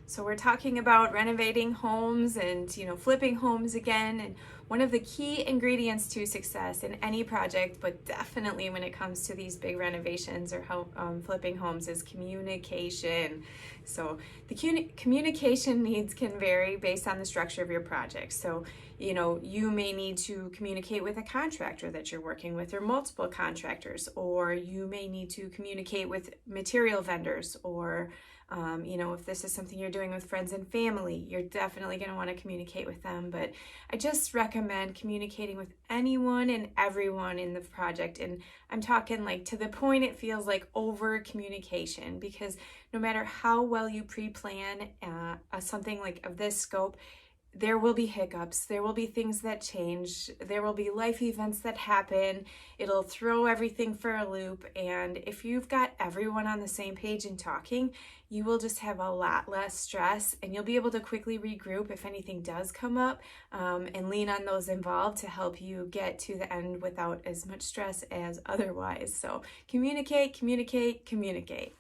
So we're talking about renovating homes and, flipping homes again. And one of the key ingredients to success in any project, but definitely when it comes to these big renovations or flipping homes, is communication. So the communication needs can vary based on the structure of your project. So, you may need to communicate with a contractor that you're working with or multiple contractors, or you may need to communicate with material vendors, or if this is something you're doing with friends and family, you're definitely going to want to communicate with them. But I just recommend communicating with anyone and everyone in the project. And I'm talking like to the point it feels like over communication, because no matter how well you pre-plan something like of this scope, there will be hiccups, there will be things that change, there will be life events that happen. It'll throw everything for a loop. And if you've got everyone on the same page and talking, you will just have a lot less stress, and you'll be able to quickly regroup if anything does come up, and lean on those involved to help you get to the end without as much stress as otherwise. So communicate, communicate, communicate.